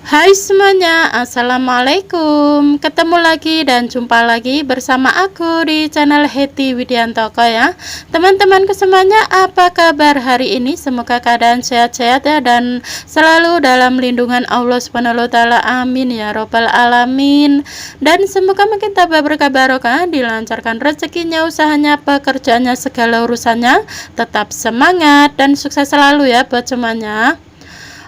Hai semuanya, assalamualaikum. Ketemu lagi dan jumpa lagi bersama aku di channel Hetty Widiantoko ya. Teman-temanku semuanya, apa kabar hari ini? Semoga keadaan sehat-sehat ya dan selalu dalam lindungan Allah SWT. Amin ya robbal alamin. Dan semoga makin tambah berkah barokah, dilancarkan rezekinya, usahanya, pekerjaannya, segala urusannya. Tetap semangat dan sukses selalu ya buat semuanya.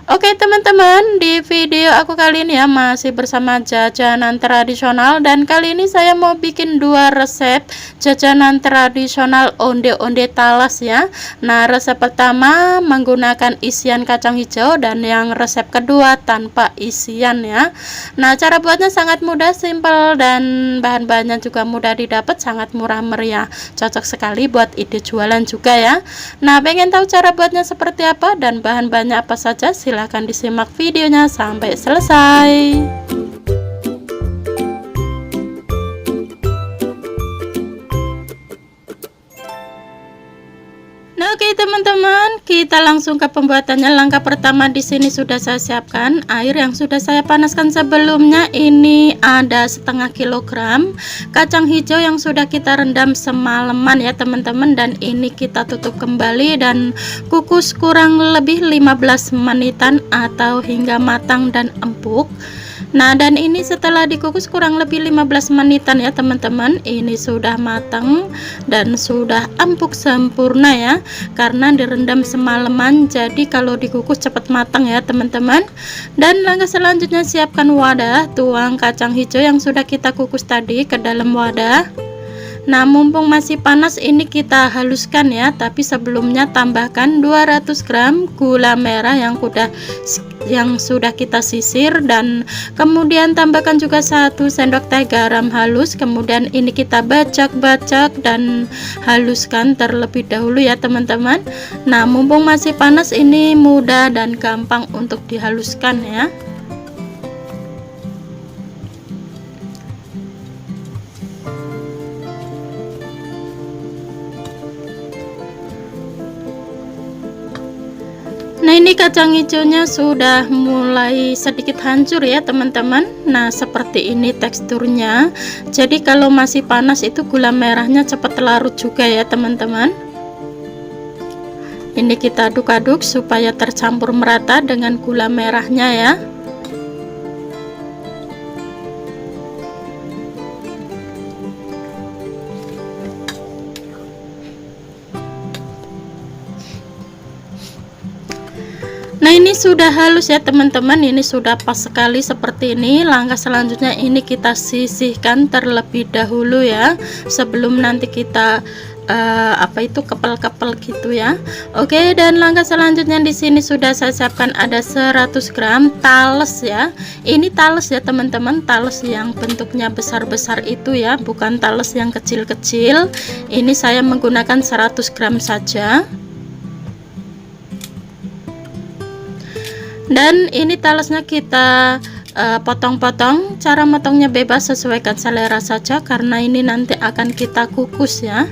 Oke teman-teman, di video aku kali ini ya masih bersama jajanan tradisional, dan kali ini saya mau bikin dua resep jajanan tradisional onde-onde talas ya. Nah, resep pertama menggunakan isian kacang hijau dan yang resep kedua tanpa isian ya. Nah, cara buatnya sangat mudah, simpel, dan bahan-bahannya juga mudah didapat, sangat murah meriah. Cocok sekali buat ide jualan juga ya. Nah, pengen tahu cara buatnya seperti apa dan bahan-bahannya apa saja? Silahkan disimak videonya sampai selesai. Nah, oke teman-teman, kita langsung ke pembuatannya. Langkah pertama di sini sudah saya siapkan air yang sudah saya panaskan sebelumnya. Ini ada setengah kilogram kacang hijau yang sudah kita rendam semalaman ya teman-teman, dan ini kita tutup kembali dan kukus kurang lebih 15 menitan atau hingga matang dan empuk. Nah, dan ini setelah dikukus kurang lebih 15 menitan ya teman-teman, ini sudah matang dan sudah empuk sempurna ya, karena direndam semalaman, jadi kalau dikukus cepat matang ya teman-teman. Dan langkah selanjutnya, siapkan wadah, tuang kacang hijau yang sudah kita kukus tadi ke dalam wadah. Nah, mumpung masih panas ini kita haluskan ya, tapi sebelumnya tambahkan 200 gram gula merah yang sudah kita sisir, dan kemudian tambahkan juga 1 sendok teh garam halus. Kemudian ini kita bacak-bacak dan haluskan terlebih dahulu ya teman-teman. Nah, mumpung masih panas ini mudah dan gampang untuk dihaluskan ya. Nah, ini kacang hijaunya sudah mulai sedikit hancur ya teman-teman. Nah, seperti ini teksturnya. Jadi kalau masih panas itu gula merahnya cepat larut juga ya teman-teman. Ini kita aduk-aduk supaya tercampur merata dengan gula merahnya ya. Nah, ini sudah halus ya teman-teman, ini sudah pas sekali seperti ini. Langkah selanjutnya ini kita sisihkan terlebih dahulu ya, sebelum nanti kita kepel-kepel gitu ya. Oke, dan langkah selanjutnya di sini sudah saya siapkan ada 100 gram tales ya. Ini tales ya teman-teman, tales yang bentuknya besar-besar itu ya, bukan tales yang kecil-kecil. Ini saya menggunakan 100 gram saja. Dan ini talasnya kita potong-potong. Cara motongnya bebas, sesuaikan selera saja, karena ini nanti akan kita kukus ya.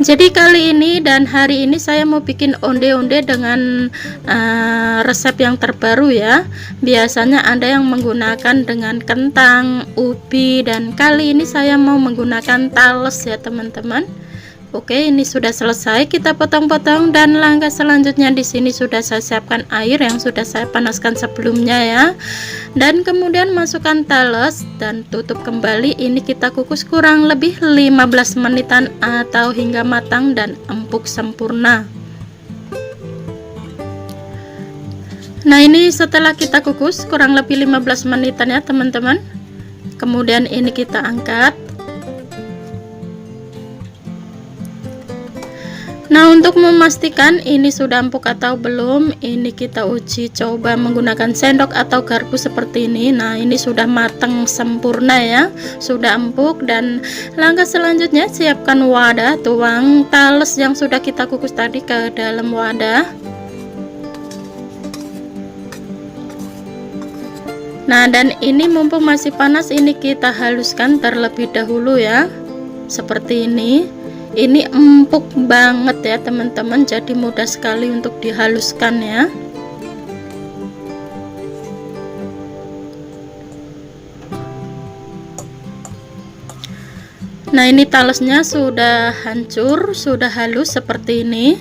Jadi kali ini dan hari ini saya mau bikin onde-onde dengan resep yang terbaru ya. Biasanya ada yang menggunakan dengan kentang, ubi, dan kali ini saya mau menggunakan tales ya teman-teman. Oke, ini sudah selesai kita potong-potong, dan langkah selanjutnya di sini sudah saya siapkan air yang sudah saya panaskan sebelumnya ya. Dan kemudian masukkan tales dan tutup kembali. Ini kita kukus kurang lebih 15 menitan atau hingga matang dan empuk sempurna. Nah, ini setelah kita kukus kurang lebih 15 menitan ya teman-teman. Kemudian ini kita angkat. Nah, untuk memastikan ini sudah empuk atau belum, ini kita uji coba menggunakan sendok atau garpu seperti ini. Nah, ini sudah matang sempurna ya, sudah empuk. Dan langkah selanjutnya, siapkan wadah, tuang tales yang sudah kita kukus tadi ke dalam wadah. Nah, dan ini mumpung masih panas, ini kita haluskan terlebih dahulu ya, seperti ini. Ini empuk banget ya teman-teman, jadi mudah sekali untuk dihaluskan ya. Nah, ini talesnya sudah hancur, sudah halus seperti ini.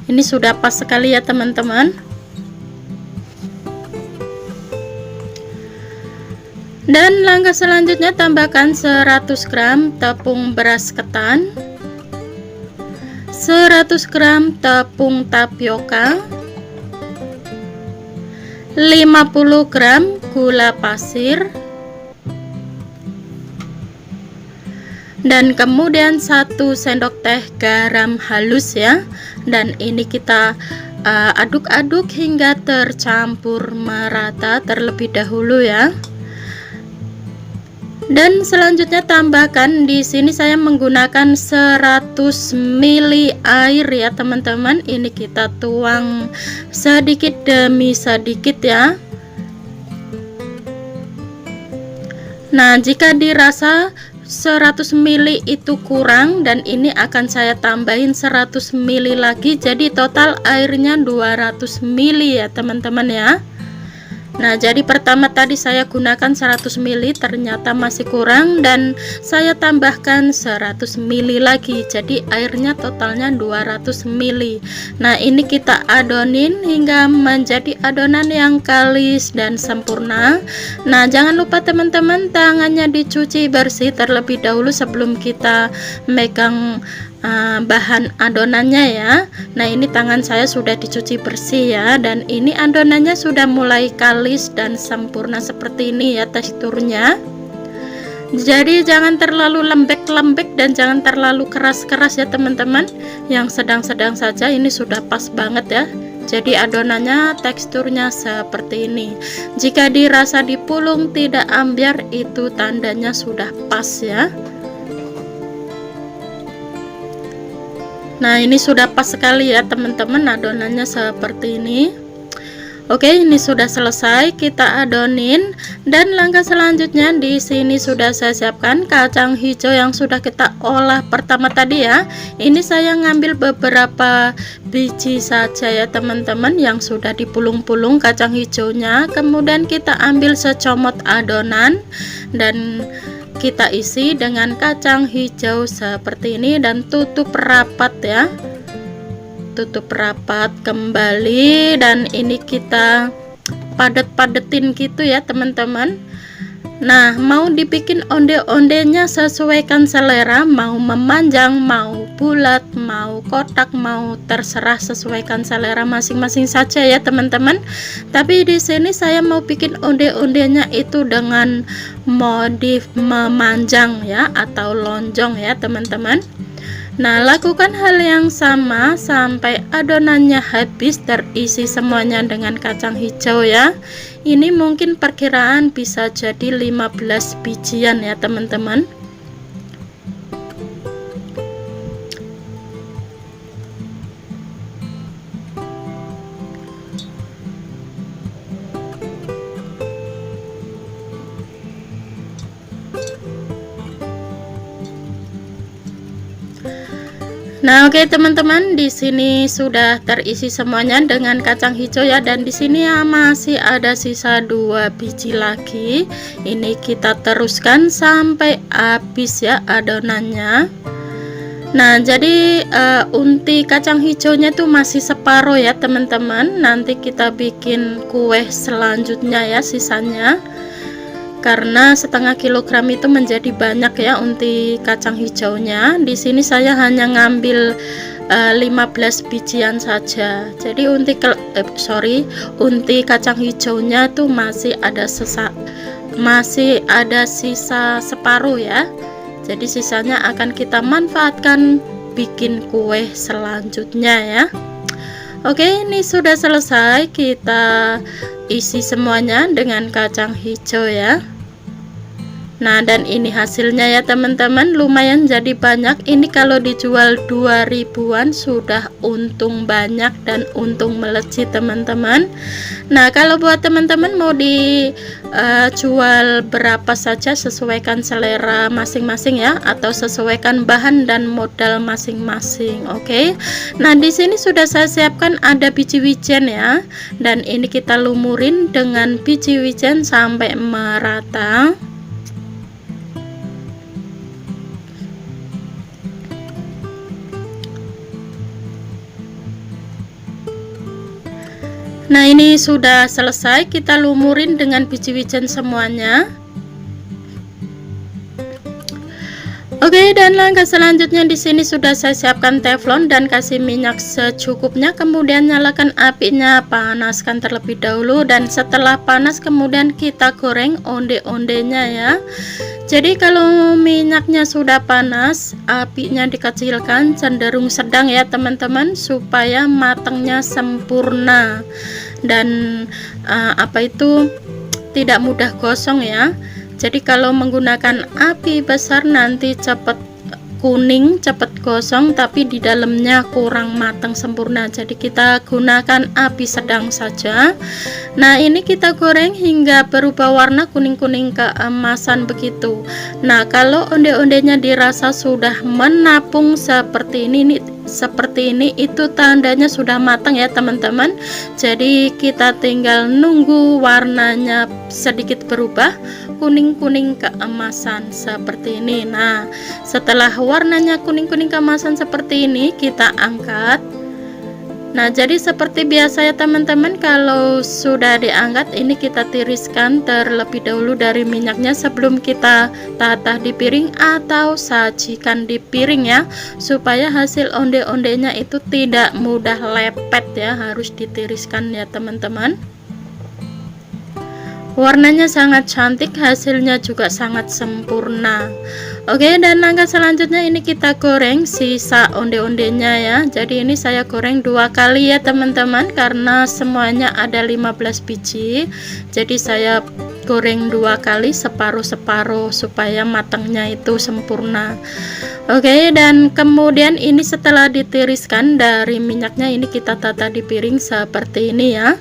Ini sudah pas sekali ya teman-teman. Dan langkah selanjutnya, tambahkan 100 gram tepung beras ketan, 100 gram tepung tapioka, 50 gram gula pasir, dan kemudian 1 sendok teh garam halus ya. Dan ini kita aduk-aduk hingga tercampur merata terlebih dahulu ya. Dan selanjutnya tambahkan, di sini saya menggunakan 100 ml air ya teman-teman. Ini kita tuang sedikit demi sedikit ya. Nah, jika dirasa 100 ml itu kurang, dan ini akan saya tambahin 100 ml lagi, jadi total airnya 200 ml ya teman-teman ya. Nah, jadi pertama tadi saya gunakan 100 ml, ternyata masih kurang, dan saya tambahkan 100 ml lagi, jadi airnya totalnya 200 ml. Nah, ini kita adonin hingga menjadi adonan yang kalis dan sempurna. Nah, jangan lupa teman-teman, tangannya dicuci bersih terlebih dahulu sebelum kita megang bahan adonannya ya. Nah, ini tangan saya sudah dicuci bersih ya, dan ini adonannya sudah mulai kalis dan sempurna seperti ini ya teksturnya. Jadi jangan terlalu lembek-lembek dan jangan terlalu keras-keras ya teman-teman, yang sedang-sedang saja. Ini sudah pas banget ya. Jadi adonannya teksturnya seperti ini. Jika dirasa dipulung tidak ambyar, itu tandanya sudah pas ya. Nah, ini sudah pas sekali ya teman-teman, adonannya seperti ini. Oke, ini sudah selesai kita adonin, dan langkah selanjutnya di sini sudah saya siapkan kacang hijau yang sudah kita olah pertama tadi ya. Ini saya ngambil beberapa biji saja ya teman-teman, yang sudah dipulung-pulung kacang hijaunya. Kemudian kita ambil secomot adonan dan kita isi dengan kacang hijau seperti ini, dan tutup rapat ya, tutup rapat kembali, dan ini kita padet-padetin gitu ya teman-teman. Nah, mau dibikin onde-ondenya sesuaikan selera, mau memanjang, mau bulat, mau kotak, mau terserah, sesuaikan selera masing-masing saja ya teman-teman. Tapi di sini saya mau bikin onde-ondenya itu dengan modif memanjang ya, atau lonjong ya teman-teman. Nah, lakukan hal yang sama sampai adonannya habis terisi semuanya dengan kacang hijau ya. Ini mungkin perkiraan bisa jadi 15 bijian ya teman-teman. Nah, oke teman-teman, di sini sudah terisi semuanya dengan kacang hijau ya, dan di sini ya masih ada sisa 2 biji lagi. Ini kita teruskan sampai habis ya adonannya. Nah, jadi unti kacang hijaunya tuh masih separuh ya teman-teman. Nanti kita bikin kue selanjutnya ya sisanya. Karena setengah kilogram itu menjadi banyak ya unti kacang hijaunya. Di sini saya hanya ngambil 15 bijian saja. Jadi unti kacang hijaunya tuh masih ada sisa separuh ya. Jadi sisanya akan kita manfaatkan bikin kue selanjutnya ya. Oke, ini sudah selesai, kita isi semuanya dengan kacang hijau ya. Nah, dan ini hasilnya ya teman-teman, lumayan jadi banyak. Ini kalau dijual 2000-an sudah untung banyak dan untung melejit teman-teman. Nah, kalau buat teman-teman mau dijual berapa saja, sesuaikan selera masing-masing ya, atau sesuaikan bahan dan modal masing-masing. Oke. Nah, di sini sudah saya siapkan ada biji wijen ya, dan ini kita lumurin dengan biji wijen sampai merata. Nah, ini sudah selesai, kita lumurin dengan biji wijen semuanya. Oke, dan langkah selanjutnya di sini sudah saya siapkan teflon dan kasih minyak secukupnya, kemudian nyalakan apinya, panaskan terlebih dahulu, dan setelah panas kemudian kita goreng onde-ondenya ya. Jadi kalau minyaknya sudah panas, apinya dikecilkan cenderung sedang ya teman-teman, supaya matangnya sempurna dan tidak mudah gosong ya. Jadi kalau menggunakan api besar nanti cepat kuning, cepat gosong, tapi di dalamnya kurang matang sempurna. Jadi kita gunakan api sedang saja. Nah, ini kita goreng hingga berubah warna kuning-kuning keemasan begitu. Nah, kalau onde-ondenya dirasa sudah menapung seperti ini itu tandanya sudah matang ya teman-teman. Jadi kita tinggal nunggu warnanya sedikit berubah kuning-kuning keemasan seperti ini. Nah, setelah warnanya kuning-kuning keemasan seperti ini, kita angkat. Nah, jadi seperti biasa ya teman-teman, kalau sudah diangkat ini kita tiriskan terlebih dahulu dari minyaknya sebelum kita tata di piring atau sajikan di piring ya, supaya hasil onde-ondenya itu tidak mudah lepet ya, harus ditiriskan ya teman-teman. Warnanya sangat cantik, hasilnya juga sangat sempurna. Oke, dan langkah selanjutnya ini kita goreng sisa onde-ondenya ya. Jadi ini saya goreng 2 kali ya teman-teman, karena semuanya ada 15 biji. Jadi saya goreng 2 kali, separuh-separuh, supaya matangnya itu sempurna. Oke, dan kemudian ini setelah ditiriskan dari minyaknya, ini kita tata di piring seperti ini ya.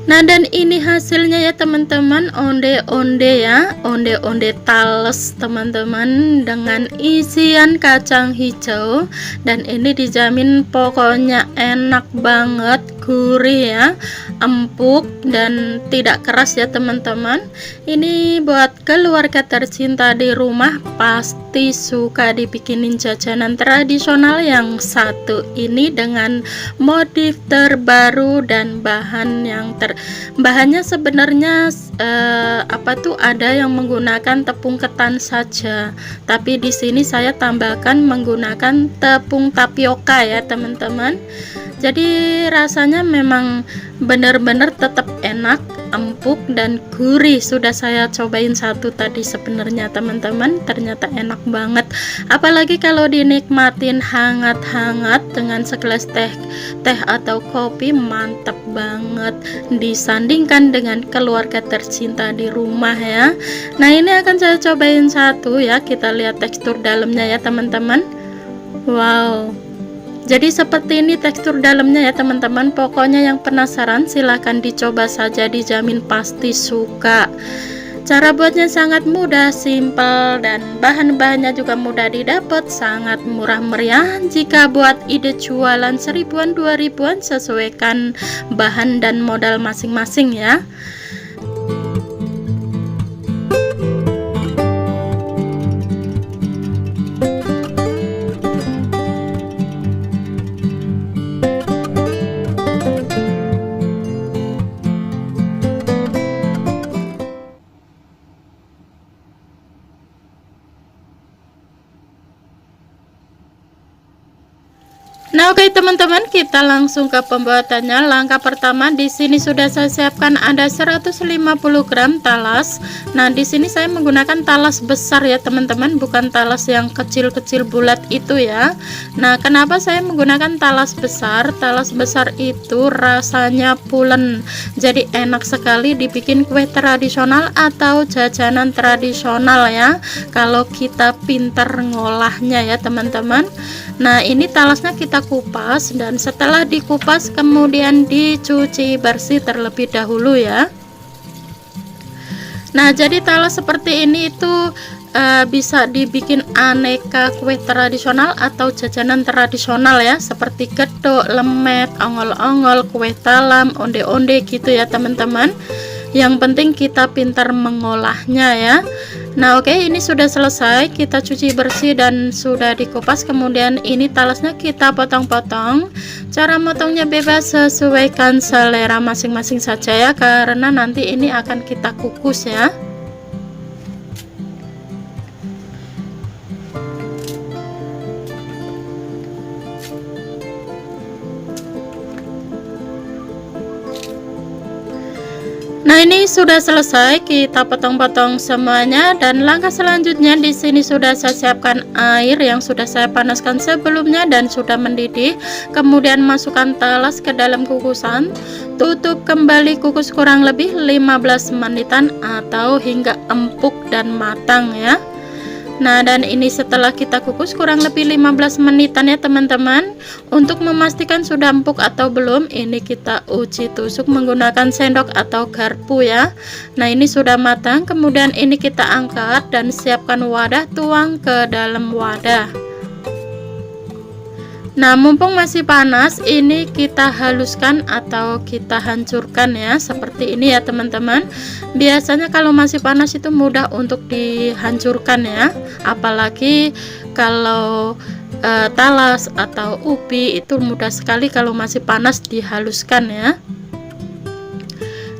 Nah, dan ini hasilnya ya teman-teman, onde-onde ya, onde-onde tales teman-teman, dengan isian kacang hijau, dan ini dijamin pokoknya enak banget, gurih ya, empuk dan tidak keras ya teman-teman. Ini buat keluarga tercinta di rumah pasti suka dibikinin jajanan tradisional yang satu ini dengan motif terbaru dan bahannya sebenarnya ada yang menggunakan tepung ketan saja, tapi di sini saya tambahkan menggunakan tepung tapioka ya teman-teman. Jadi rasanya memang benar-benar tetap enak, empuk dan gurih. Sudah saya cobain satu tadi sebenarnya teman-teman, ternyata enak banget. Apalagi kalau dinikmatin hangat-hangat dengan segelas teh atau kopi, mantap banget. Disandingkan dengan keluarga tercinta di rumah ya. Nah, ini akan saya cobain satu ya. Kita lihat tekstur dalamnya ya teman-teman. Wow. Jadi seperti ini tekstur dalamnya ya teman-teman. Pokoknya yang penasaran silahkan dicoba saja, dijamin pasti suka. Cara buatnya sangat mudah, simple, dan bahan-bahannya juga mudah didapat, sangat murah meriah. Jika buat ide jualan 1000-an 2000-an, sesuaikan bahan dan modal masing-masing ya. Nah, oke teman-teman, kita langsung ke pembuatannya. Langkah pertama di sini sudah saya siapkan ada 150 gram talas. Nah, di sini saya menggunakan talas besar ya teman-teman, bukan talas yang kecil-kecil bulat itu ya. Nah, kenapa saya menggunakan talas besar? Talas besar itu rasanya pulen, jadi enak sekali dibikin kue tradisional atau jajanan tradisional ya, kalau kita pinter ngolahnya ya teman-teman. Nah, ini talasnya kita kupas, dan setelah dikupas kemudian dicuci bersih terlebih dahulu ya. Nah, jadi talas seperti ini itu bisa dibikin aneka kue tradisional atau jajanan tradisional ya, seperti gedok, lemet, ongol-ongol, kue talam, onde-onde gitu ya teman-teman. Yang penting kita pintar mengolahnya ya. Nah oke, ini sudah selesai kita cuci bersih dan sudah dikupas. Kemudian ini talasnya kita potong-potong. Cara motongnya bebas, sesuaikan selera masing-masing saja ya, karena nanti ini akan kita kukus ya. Nah ini sudah selesai kita potong-potong semuanya, dan langkah selanjutnya di sini sudah saya siapkan air yang sudah saya panaskan sebelumnya dan sudah mendidih. Kemudian masukkan talas ke dalam kukusan, tutup kembali, kukus kurang lebih 15 menitan atau hingga empuk dan matang ya. Nah dan ini setelah kita kukus kurang lebih 15 menitan ya teman-teman. Untuk memastikan sudah empuk atau belum, ini kita uji tusuk menggunakan sendok atau garpu ya. Nah ini sudah matang. Kemudian ini kita angkat dan siapkan wadah, tuang ke dalam wadah. Nah mumpung masih panas, ini kita haluskan atau kita hancurkan ya, seperti ini ya teman-teman. Biasanya kalau masih panas itu mudah untuk dihancurkan ya, apalagi kalau talas atau ubi itu mudah sekali kalau masih panas dihaluskan ya.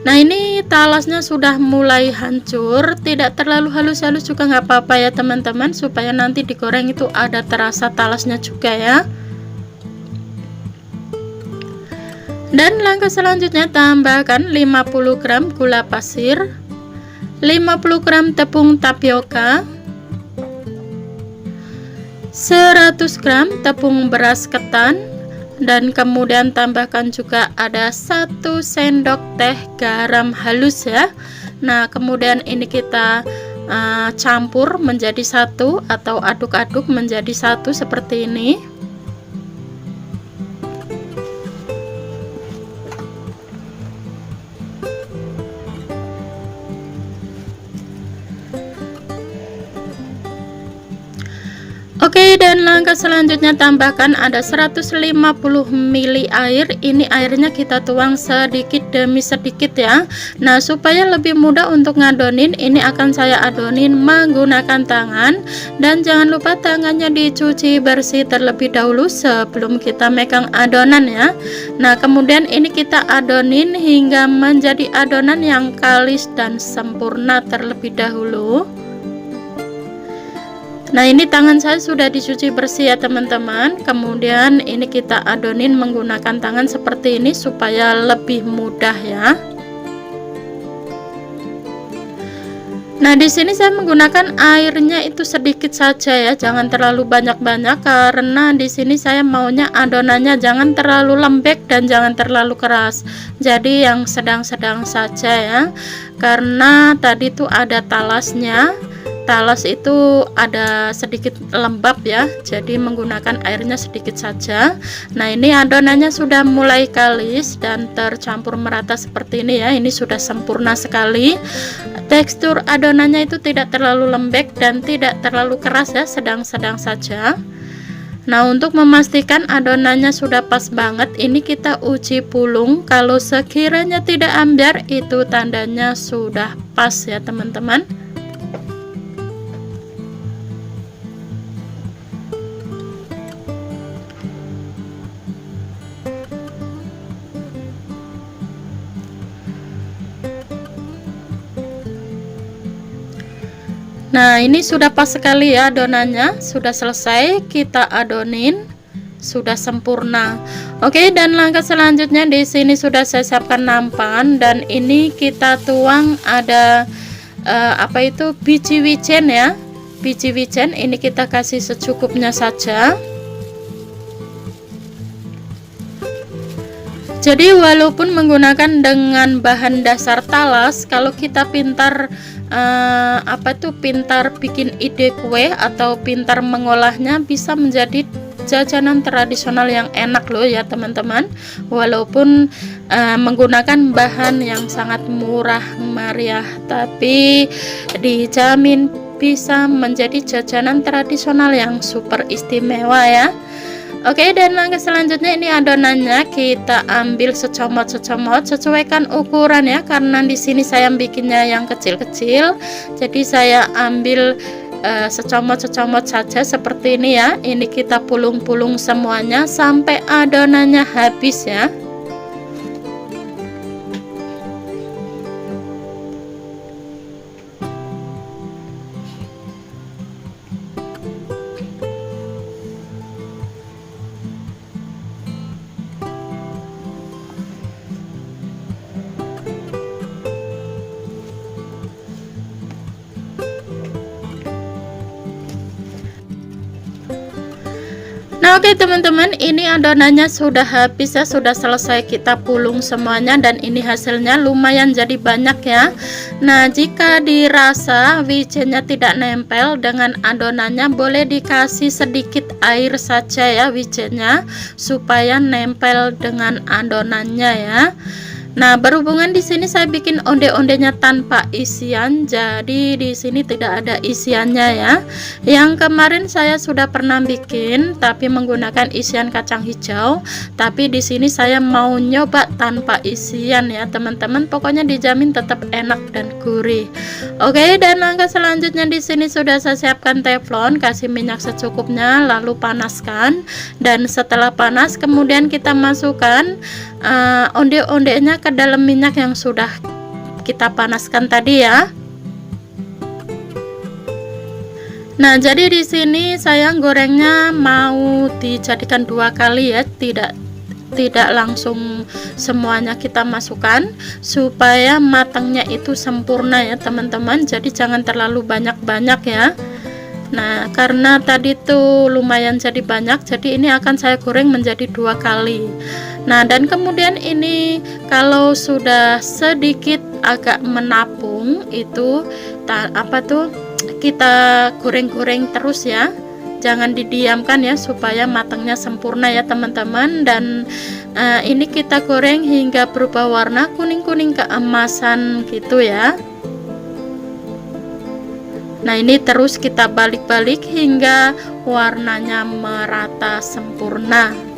Nah ini talasnya sudah mulai hancur, tidak terlalu halus-halus juga nggak apa-apa ya teman-teman, supaya nanti digoreng itu ada terasa talasnya juga ya. Dan langkah selanjutnya tambahkan 50 gram gula pasir, 50 gram tepung tapioka, 100 gram tepung beras ketan, dan kemudian tambahkan juga ada 1 sendok teh garam halus ya. Nah kemudian ini kita campur menjadi satu atau aduk-aduk menjadi satu seperti ini. Oke, dan langkah selanjutnya tambahkan ada 150 ml air. Ini airnya kita tuang sedikit demi sedikit ya. Nah supaya lebih mudah untuk ngadonin, ini akan saya adonin menggunakan tangan. Dan jangan lupa tangannya dicuci bersih terlebih dahulu sebelum kita megang adonan ya. Nah kemudian ini kita adonin hingga menjadi adonan yang kalis dan sempurna terlebih dahulu. Nah ini tangan saya sudah dicuci bersih ya teman-teman. Kemudian ini kita adonin menggunakan tangan seperti ini supaya lebih mudah ya. Nah di sini saya menggunakan airnya itu sedikit saja ya, jangan terlalu banyak-banyak, karena di sini saya maunya adonannya jangan terlalu lembek dan jangan terlalu keras. Jadi yang sedang-sedang saja ya, karena tadi tuh ada talasnya. Talas itu ada sedikit lembab ya, jadi menggunakan airnya sedikit saja. Nah ini adonannya sudah mulai kalis dan tercampur merata seperti ini ya. Ini sudah sempurna sekali. Tekstur adonannya itu tidak terlalu lembek dan tidak terlalu keras ya, sedang-sedang saja. Nah untuk memastikan adonannya sudah pas banget, ini kita uji pulung. Kalau sekiranya tidak ambyar, itu tandanya sudah pas ya teman-teman. Nah ini sudah pas sekali ya adonannya, sudah selesai kita adonin, sudah sempurna. Oke, dan langkah selanjutnya di sini sudah saya siapkan nampan, dan ini kita tuang ada apa itu, biji wijen ya. Biji wijen ini kita kasih secukupnya saja. Jadi walaupun menggunakan dengan bahan dasar talas, kalau kita pintar pintar bikin ide kue atau pintar mengolahnya, bisa menjadi jajanan tradisional yang enak loh ya teman-teman. Walaupun menggunakan bahan yang sangat murah meriah, tapi dijamin bisa menjadi jajanan tradisional yang super istimewa ya. Oke, dan langkah selanjutnya ini adonannya kita ambil secomot-secomot, sesuaikan ukuran ya, karena di sini saya bikinnya yang kecil-kecil. Jadi saya ambil secomot-secomot saja seperti ini ya. Ini kita pulung-pulung semuanya sampai adonannya habis ya. Nah, oke teman-teman, ini adonannya sudah habis ya, sudah selesai kita pulung semuanya, dan ini hasilnya lumayan jadi banyak ya. Nah, jika dirasa wijennya tidak nempel dengan adonannya, boleh dikasih sedikit air saja ya wijennya, supaya nempel dengan adonannya ya. Nah, berhubungan di sini saya bikin onde-ondenya tanpa isian, jadi di sini tidak ada isiannya ya. Yang kemarin saya sudah pernah bikin tapi menggunakan isian kacang hijau, tapi di sini saya mau nyoba tanpa isian ya teman-teman. Pokoknya dijamin tetap enak dan gurih. Oke, dan langkah selanjutnya di sini sudah saya siapkan teflon, kasih minyak secukupnya, lalu panaskan, dan setelah panas kemudian kita masukkan onde-ondenya ke dalam minyak yang sudah kita panaskan tadi ya. Nah, jadi di sini saya gorengnya mau dijadikan 2 kali ya, tidak langsung semuanya kita masukkan, supaya matangnya itu sempurna ya teman-teman. Jadi jangan terlalu banyak-banyak ya. Nah, karena tadi tuh lumayan jadi banyak, jadi ini akan saya goreng menjadi 2 kali. Nah, dan kemudian ini kalau sudah sedikit agak menapung itu kita goreng-goreng terus ya. Jangan didiamkan ya, supaya matangnya sempurna ya teman-teman. Dan ini kita goreng hingga berubah warna kuning-kuning keemasan gitu ya. Nah, ini terus kita balik-balik hingga warnanya merata sempurna.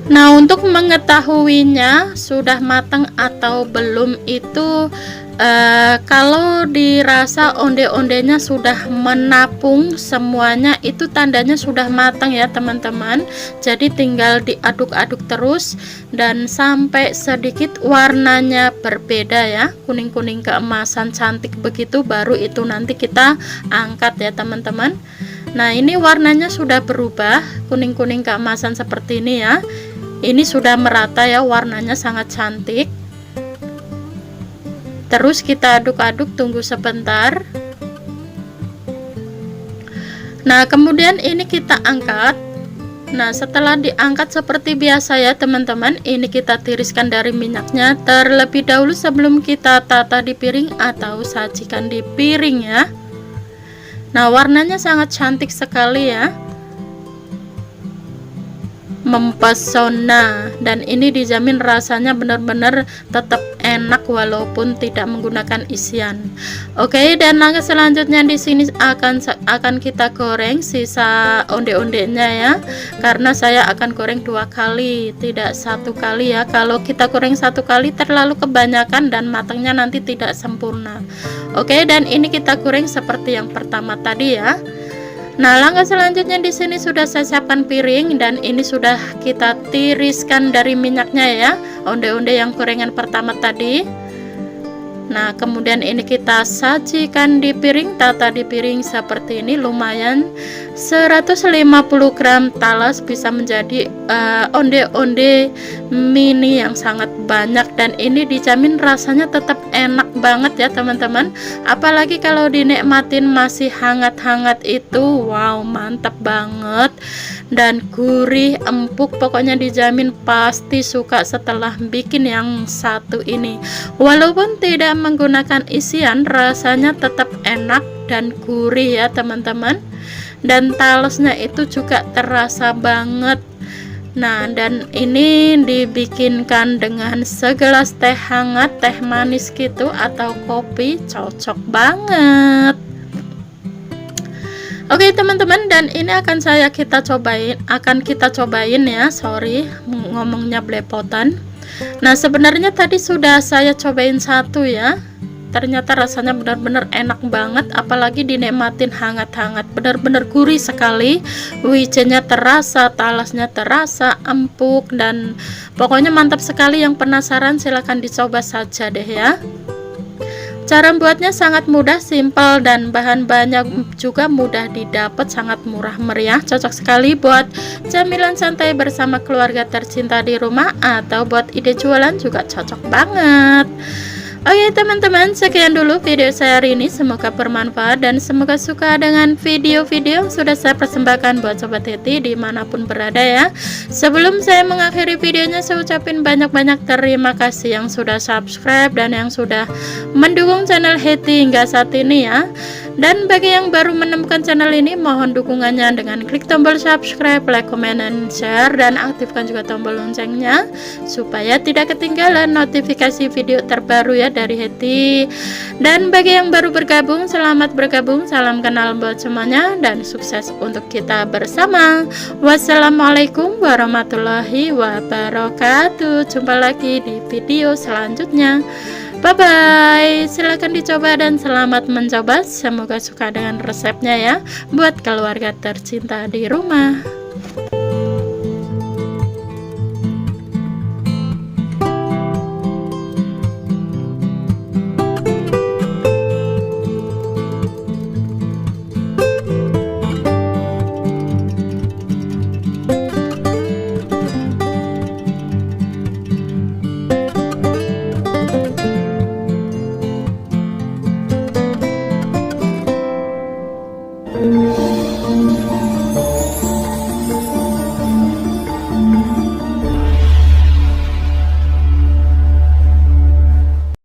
Nah, untuk mengetahuinya sudah matang atau belum itu kalau dirasa onde-ondenya sudah menapung semuanya, itu tandanya sudah matang ya teman-teman. Jadi tinggal diaduk-aduk terus dan sampai sedikit warnanya berbeda ya, kuning-kuning keemasan cantik begitu, baru itu nanti kita angkat ya teman-teman. Nah, ini warnanya sudah berubah kuning-kuning keemasan seperti ini ya. Ini sudah merata ya, warnanya sangat cantik. Terus kita aduk-aduk, tunggu sebentar. Nah, kemudian ini kita angkat. Nah, setelah diangkat seperti biasa ya teman-teman, ini kita tiriskan dari minyaknya terlebih dahulu sebelum kita tata di piring atau sajikan di piring ya. Nah, warnanya sangat cantik sekali ya, mempesona, dan ini dijamin rasanya benar-benar tetap enak walaupun tidak menggunakan isian. Oke, dan langkah selanjutnya di sini akan kita goreng sisa onde-ondenya ya, karena saya akan goreng 2 kali, tidak 1 kali ya. Kalau kita goreng 1 kali terlalu kebanyakan dan matangnya nanti tidak sempurna. Oke, dan ini kita goreng seperti yang pertama tadi ya. Nah, langkah selanjutnya di sini sudah saya siapkan piring, dan ini sudah kita tiriskan dari minyaknya ya, onde-onde yang gorengan pertama tadi. Nah, kemudian ini kita sajikan di piring, tata di piring seperti ini. Lumayan 150 gram talas bisa menjadi onde-onde mini yang sangat banyak, dan ini dijamin rasanya tetap enak banget ya teman-teman. Apalagi kalau dinikmatin masih hangat-hangat itu, wow, mantap banget. dan gurih, empuk, pokoknya dijamin pasti suka setelah bikin yang satu ini. Walaupun tidak menggunakan isian, rasanya tetap enak dan gurih ya teman-teman, dan talesnya itu juga terasa banget. Nah, dan ini dibikinkan dengan segelas teh hangat, teh manis gitu atau kopi, cocok banget. Oke teman-teman, dan ini akan kita cobain ya. Sorry, ngomongnya belepotan. Nah, sebenarnya tadi sudah saya cobain satu ya. Ternyata rasanya benar-benar enak banget, apalagi dinikmatin hangat-hangat, benar-benar gurih sekali, wijennya terasa, talasnya terasa, empuk, dan pokoknya mantap sekali. Yang penasaran silahkan dicoba saja deh ya. Cara buatnya sangat mudah, simpel, dan bahan-bahannya juga mudah didapat, sangat murah meriah, cocok sekali buat camilan santai bersama keluarga tercinta di rumah, atau buat ide jualan juga cocok banget. Oke teman-teman, sekian dulu video saya hari ini, semoga bermanfaat dan semoga suka dengan video-video yang sudah saya persembahkan buat Sobat Hetty dimanapun berada ya. Sebelum saya mengakhiri videonya, saya ucapin banyak-banyak terima kasih yang sudah subscribe dan yang sudah mendukung channel Hetty hingga saat ini ya. Dan bagi yang baru menemukan channel ini, mohon dukungannya dengan klik tombol subscribe, like, comment, dan share, dan aktifkan juga tombol loncengnya supaya tidak ketinggalan notifikasi video terbaru ya dari Hetty. Dan bagi yang baru bergabung, selamat bergabung, salam kenal buat semuanya, dan sukses untuk kita bersama. Wassalamualaikum warahmatullahi wabarakatuh. Jumpa lagi di video selanjutnya. Bye bye, silahkan dicoba dan selamat mencoba. Semoga suka dengan resepnya ya, buat keluarga tercinta di rumah.